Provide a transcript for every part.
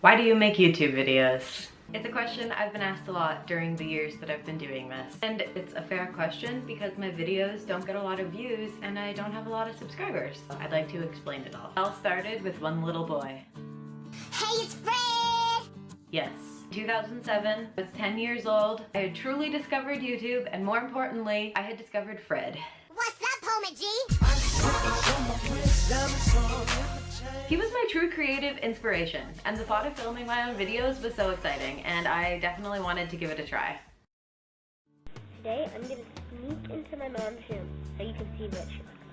Why do you make YouTube videos? It's a question I've been asked a lot during the years that I've been doing this. And it's a fair question because my videos don't get a lot of views and I don't have a lot of subscribers. I'd like to explain it all. It all started with one little boy. Hey, it's Fred! Yes. 2007, I was 10 years old. I had truly discovered YouTube, and more importantly, I had discovered Fred. What's up, homie G? He was my true creative inspiration, and the thought of filming my own videos was so exciting, and I definitely wanted to give it a try. Today, I'm going to sneak into my mom's room so you can see what she looks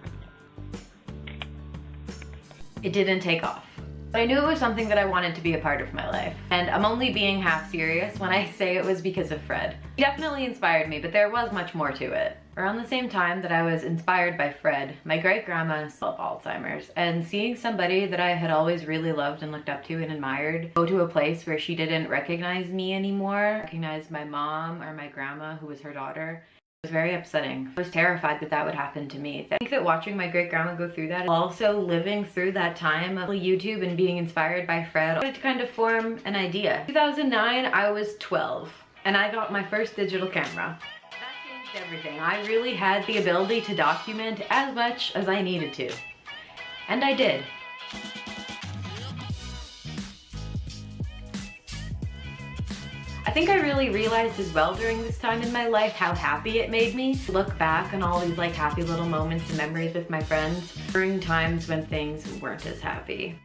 like. It didn't take off. But I knew it was something that I wanted to be a part of my life. And I'm only being half serious when I say it was because of Fred. He definitely inspired me, but there was much more to it. Around the same time that I was inspired by Fred, my great-grandma developed Alzheimer's, and seeing somebody that I had always really loved and looked up to and admired go to a place where she didn't recognize me anymore, recognize my mom or my grandma, who was her daughter, it was very upsetting. I was terrified that that would happen to me. I think that watching my great-grandma go through that, also living through that time of YouTube and being inspired by Fred, I wanted to kind of form an idea. 2009, I was 12, and I got my first digital camera. That changed everything. I really had the ability to document as much as I needed to. And I did. I think I really realized as well during this time in my life how happy it made me to look back on all these like happy little moments and memories with my friends during times when things weren't as happy.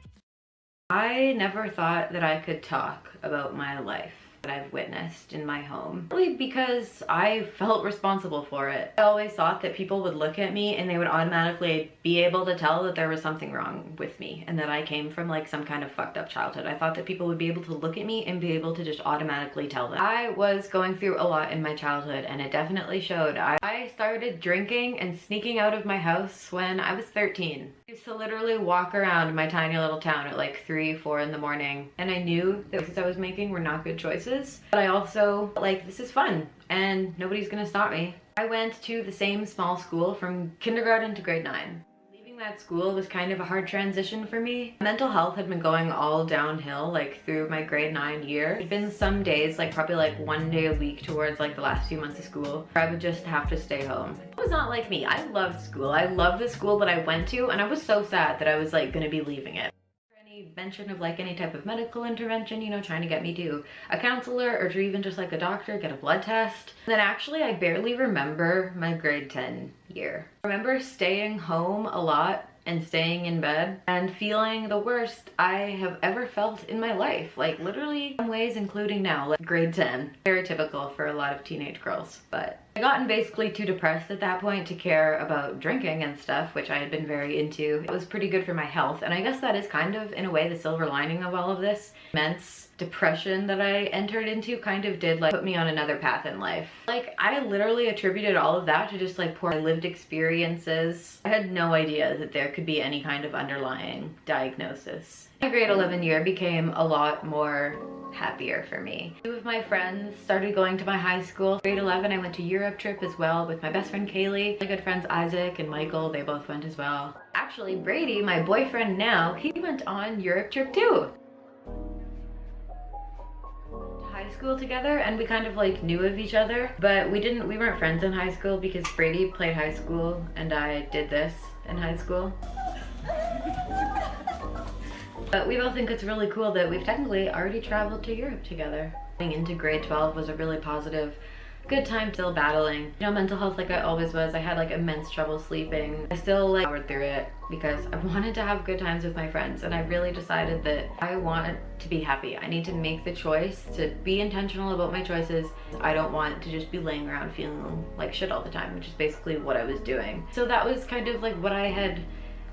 I never thought that I could talk about my life that I've witnessed in my home, really because I felt responsible for it. I always thought that people would look at me and they would automatically be able to tell that there was something wrong with me and that I came from like some kind of fucked up childhood. I thought that people would be able to look at me and be able to just automatically tell them. I was going through a lot in my childhood and it definitely showed. I started drinking and sneaking out of my house when I was 13. I used to literally walk around my tiny little town at like 3, 4 in the morning, and I knew the choices I was making were not good choices, but I also like, this is fun and nobody's gonna stop me. I went to the same small school from kindergarten to grade 9. Leaving that school was kind of a hard transition for me. Mental health had been going all downhill like through my grade 9 year. There'd been some days, like probably like 1 day a week towards like the last few months of school, where I would just have to stay home. It was not like me. I loved school. I loved the school that I went to, and I was so sad that I was like gonna be leaving it. Mention of like any type of medical intervention, you know, trying to get me to a counselor or to even just like a doctor, get a blood test. And then actually I barely remember my grade 10 year. I remember staying home a lot and staying in bed and feeling the worst I have ever felt in my life. Like literally in some ways, including now, like grade 10. Very typical for a lot of teenage girls. But I gotten basically too depressed at that point to care about drinking and stuff, which I had been very into. It was pretty good for my health. And I guess that is kind of, in a way, the silver lining of all of this. Immense depression that I entered into kind of did like put me on another path in life. Like I literally attributed all of that to just like poor lived experiences. I had no idea that there could be any kind of underlying diagnosis. My grade 11 year became a lot more happier for me. 2 of my friends started going to my high school. Grade 11 I went to Europe trip as well with my best friend Kaylee. My good friends Isaac and Michael, they both went as well. Actually Brady, my boyfriend now, he went on Europe trip too. High school together, and we kind of like knew of each other, but we weren't friends in high school because Brady played high school and I did this in high school. But we both think it's really cool that we've technically already traveled to Europe together. Going into grade 12 was a really positive, good time, still battling, you know, mental health like I always was. I had like immense trouble sleeping. I still like powered through it because I wanted to have good times with my friends, and I really decided that I wanted to be happy. I need to make the choice to be intentional about my choices. I don't want to just be laying around feeling like shit all the time, which is basically what I was doing. So that was kind of like what I had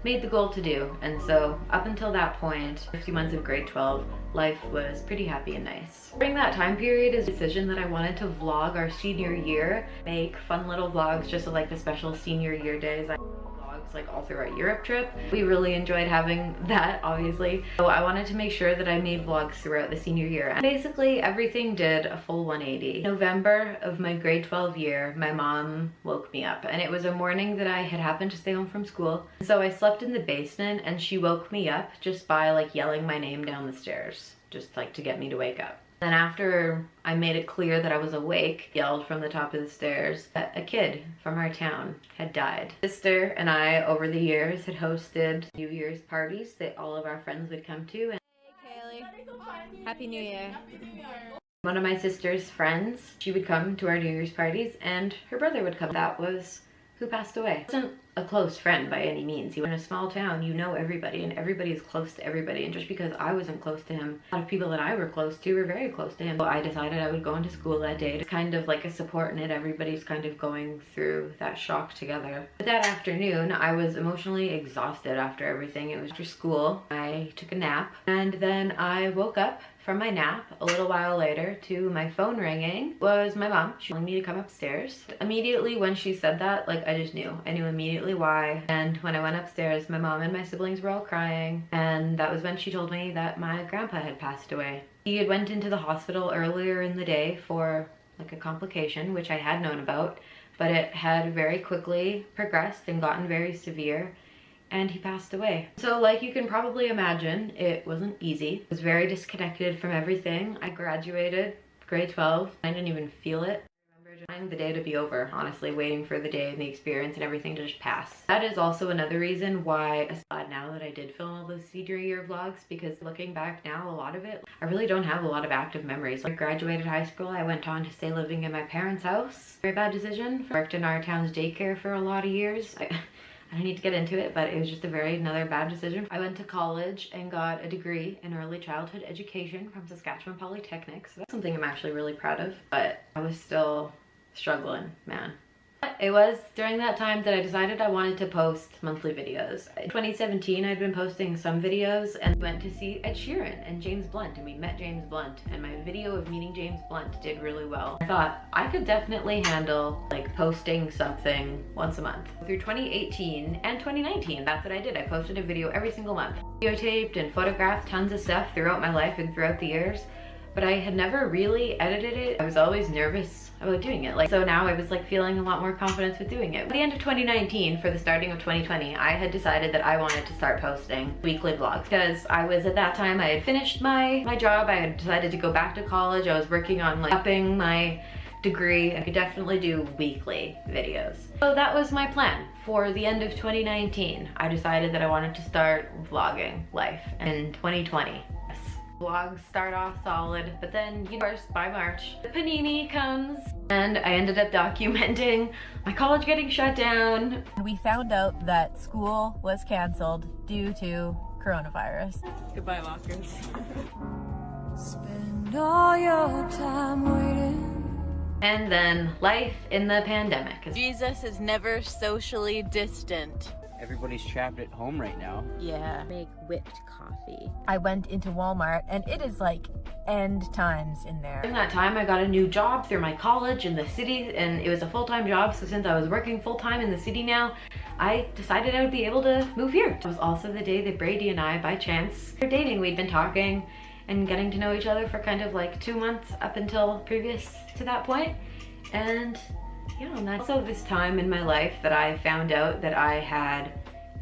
made the goal to do, and so up until that point, a few months of grade 12, life was pretty happy and nice. During that time period is a decision that I wanted to vlog our senior year, make fun little vlogs just like the special senior year days. I vlogs like all through our Europe trip. We really enjoyed having that, obviously. So I wanted to make sure that I made vlogs throughout the senior year. And basically everything did a full 180. November of my grade 12 year, my mom woke me up, and it was a morning that I had happened to stay home from school. So I slept in the basement and she woke me up just by like yelling my name down the stairs. just like to get me to wake up. Then after I made it clear that I was awake, yelled from the top of the stairs that a kid from our town had died. Sister and I, over the years, had hosted New Year's parties that all of our friends would come to. And hey Kaylee, Happy New Year. one of my sister's friends, she would come to our New Year's parties and her brother would come. That was who passed away. He wasn't a close friend by any means. He was in a small town, you know everybody, and everybody is close to everybody. And just because I wasn't close to him, a lot of people that I were close to were very close to him. So I decided I would go into school that day to kind of like a support net. Everybody's kind of going through that shock together. But that afternoon, I was emotionally exhausted after everything. It was after school. I took a nap and then I woke up from my nap a little while later to my phone ringing. It was my mom. She wanted me to come upstairs. Immediately when she said that, like I just knew. I knew immediately why. And when I went upstairs, my mom and my siblings were all crying. And that was when she told me that my grandpa had passed away. He had went into the hospital earlier in the day for like a complication, which I had known about, but it had very quickly progressed and gotten very severe. And he passed away. So like you can probably imagine, it wasn't easy. I was very disconnected from everything. I graduated grade 12. I didn't even feel it. I remember just wanting the day to be over, honestly, waiting for the day and the experience and everything to just pass. That is also another reason why I'm glad now that I did film all those senior year vlogs, because looking back now, a lot of it, I really don't have a lot of active memories. Like I graduated high school, I went on to stay living in my parents' house. Very bad decision. I worked in our town's daycare for a lot of years. I don't need to get into it, but it was just another bad decision. I went to college and got a degree in early childhood education from Saskatchewan Polytechnic. So that's something I'm actually really proud of, but I was still struggling, man. It was during that time that I decided I wanted to post monthly videos. In 2017, I'd been posting some videos and went to see Ed Sheeran and James Blunt, and we met James Blunt, and my video of meeting James Blunt did really well. I thought I could definitely handle like posting something once a month. Through 2018 and 2019, that's what I did. I posted a video every single month. Videotaped and photographed tons of stuff throughout my life and throughout the years, but I had never really edited it. I was always nervous about doing it. So now I was like feeling a lot more confidence with doing it. At the end of 2019, for the starting of 2020, I had decided that I wanted to start posting weekly vlogs because I was at that time, I had finished my job. I had decided to go back to college. I was working on like upping my degree. I could definitely do weekly videos. So that was my plan for the end of 2019. I decided that I wanted to start vlogging life in 2020. Vlogs start off solid, but then, of course, by March, the panini comes, and I ended up documenting my college getting shut down. We found out that school was canceled due to coronavirus. Goodbye, lockers. Spend all your time waiting. And then life in the pandemic. Jesus is never socially distant. Everybody's trapped at home right now. Yeah. Make whipped coffee. I went into Walmart and it is like end times in there. During that time, I got a new job through my college in the city, and it was a full-time job. So since I was working full-time in the city now, I decided I would be able to move here. It was also the day that Brady and I, by chance, were dating. We'd been talking and getting to know each other for kind of like 2 months up until previous to that point. And yeah, and that's also this time in my life that I found out that I had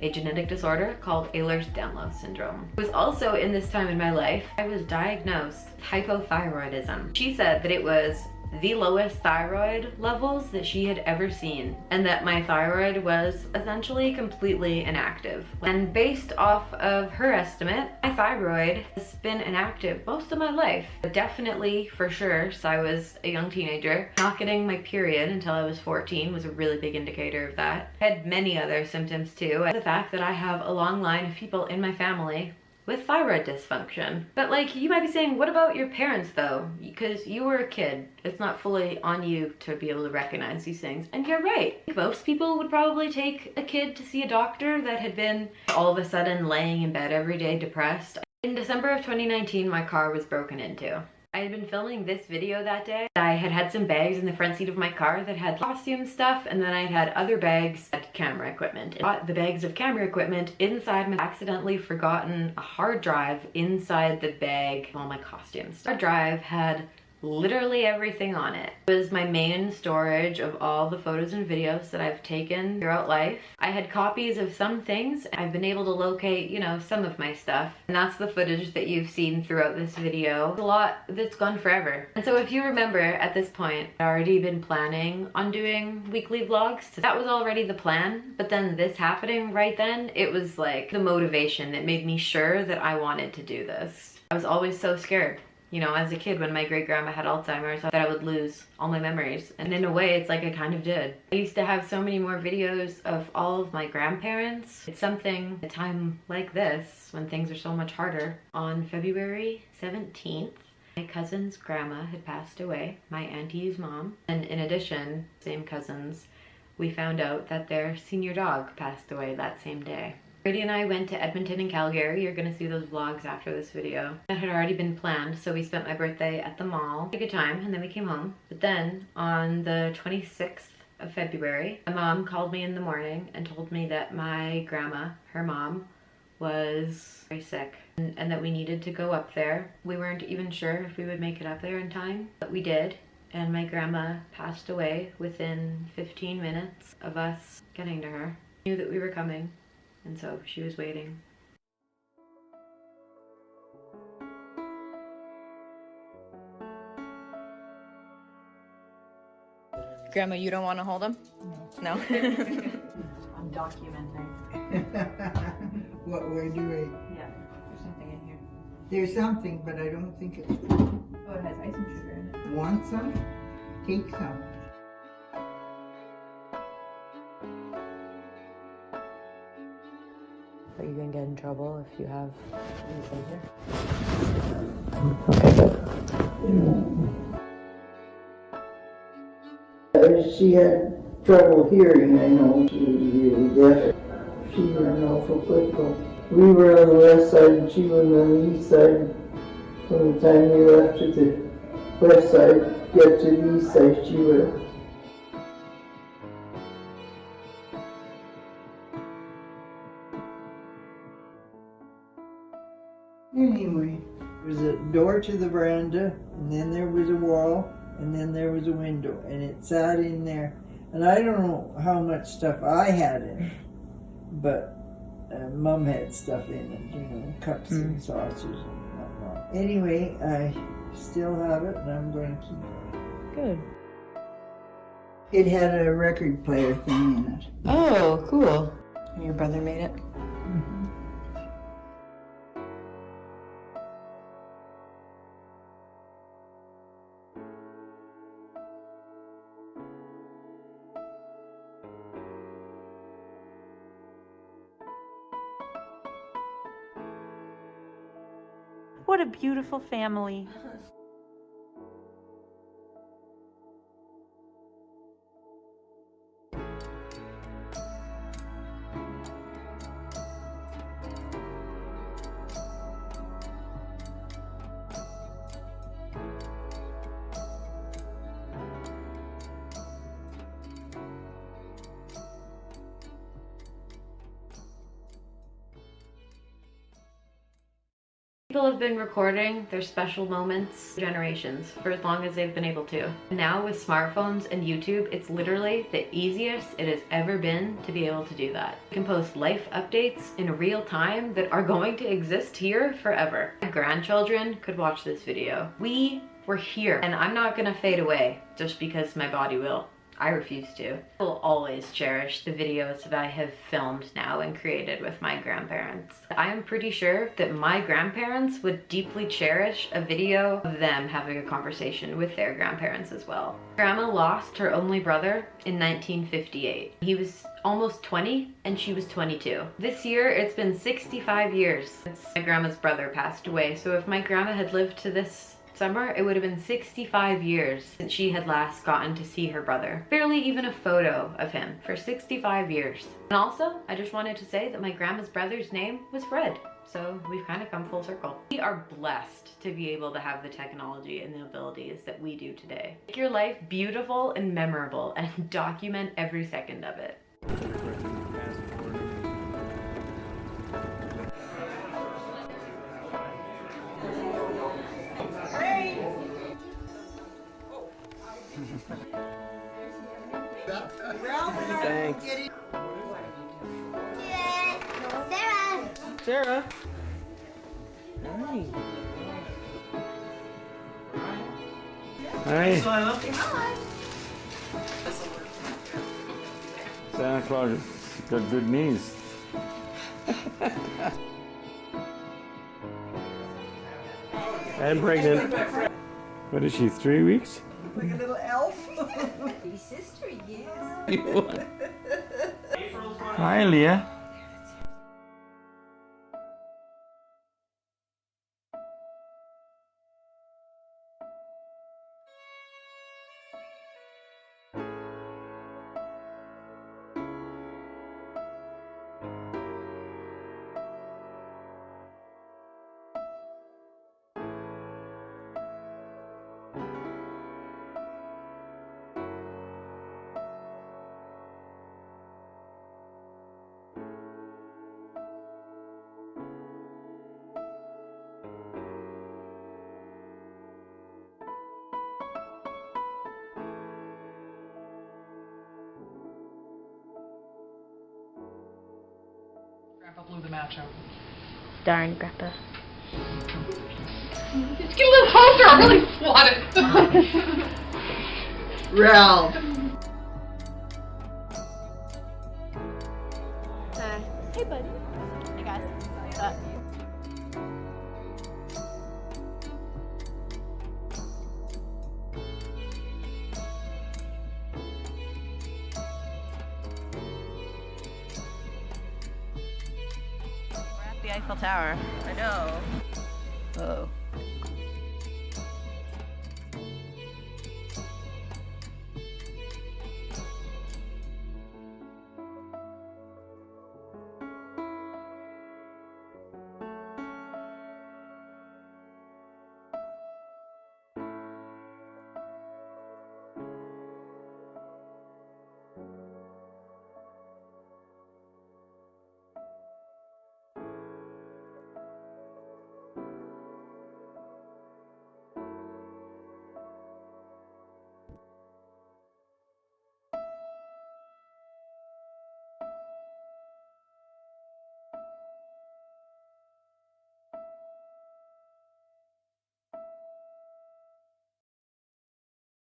a genetic disorder called Ehlers-Danlos syndrome. It was also in this time in my life I was diagnosed with hypothyroidism. She said that it was the lowest thyroid levels that she had ever seen, and that my thyroid was essentially completely inactive. And based off of her estimate, my thyroid has been inactive most of my life. But definitely, for sure, since I was a young teenager. Not getting my period until I was 14 was a really big indicator of that. I had many other symptoms too. The fact that I have a long line of people in my family with thyroid dysfunction. But like, you might be saying, what about your parents though? Because you were a kid. It's not fully on you to be able to recognize these things. And you're right. Most people would probably take a kid to see a doctor that had been all of a sudden laying in bed every day depressed. In December of 2019, my car was broken into. I had been filming this video that day. I had some bags in the front seat of my car that had costume stuff, and then I had other bags that camera equipment. I got the bags of camera equipment inside my accidentally forgotten a hard drive inside the bag of all my costumes. Our drive had literally everything on it. It was my main storage of all the photos and videos that I've taken throughout life. I had copies of some things. I've been able to locate, you know, some of my stuff. And that's the footage that you've seen throughout this video. A lot that's gone forever. And so if you remember at this point, I'd already been planning on doing weekly vlogs. So that was already the plan. But then this happening right then, it was like the motivation that made me sure that I wanted to do this. I was always so scared. You know, as a kid when my great-grandma had Alzheimer's, I thought I would lose all my memories. And in a way, it's like I kind of did. I used to have so many more videos of all of my grandparents. It's something, a time like this, when things are so much harder. On February 17th, my cousin's grandma had passed away, my auntie's mom. And in addition, same cousins, we found out that their senior dog passed away that same day. Brady and I went to Edmonton and Calgary. You're gonna see those vlogs after this video. That had already been planned, so we spent my birthday at the mall. Had a good time, and then we came home. But then, on the 26th of February, my mom called me in the morning and told me that my grandma, her mom, was very sick and that we needed to go up there. We weren't even sure if we would make it up there in time, but we did. And my grandma passed away within 15 minutes of us getting to her. Knew that we were coming. And so she was waiting. Grandma, you don't want to hold him? No? I'm documenting. What we're doing. Yeah, there's something in here. There's something, but I don't think it's. Oh, it has ice and sugar in it. Want some? Take some. Are you gonna get in trouble if you have She had trouble hearing, I know. She was really deaf. She ran off a football. We were on the west side and she was on the east side. From the time we left to the west side, get to the east side, she was. Anyway, there was a door to the veranda, and then there was a wall, and then there was a window, and it sat in there. And I don't know how much stuff I had in it, but Mom had stuff in it, you know, cups and saucers and whatnot. Anyway, I still have it, and I'm going to keep it. Good. It had a record player thing in it. Oh, cool. Your brother made it? What a beautiful family. People have been recording their special moments for generations for as long as they've been able to. Now with smartphones and YouTube, it's literally the easiest it has ever been to be able to do that. You can post life updates in real time that are going to exist here forever. My grandchildren could watch this video. We were here, and I'm not gonna fade away just because my body will. I refuse to. I will always cherish the videos that I have filmed now and created with my grandparents. I am pretty sure that my grandparents would deeply cherish a video of them having a conversation with their grandparents as well. Grandma lost her only brother in 1958. He was almost 20 and she was 22. This year it's been 65 years since my grandma's brother passed away. So if my grandma had lived to this summer, it would have been 65 years since she had last gotten to see her brother. Barely even a photo of him for 65 years. And also, I just wanted to say that my grandma's brother's name was Fred. So we've kind of come full circle. We are blessed to be able to have the technology and the abilities that we do today. Make your life beautiful and memorable and document every second of it. Sarah. Hi. Hi. Santa Claus got good knees. And pregnant. What is she, 3 weeks? Like a little elf. Your sister, yes. Hi, Leah. Grandpa blew the match out. Darn, Grandpa. Just get a little closer, I'll really swat it. Ralph. Hey, buddy. Hey, guys. What's up? We're at the Eiffel Tower. I know. Oh.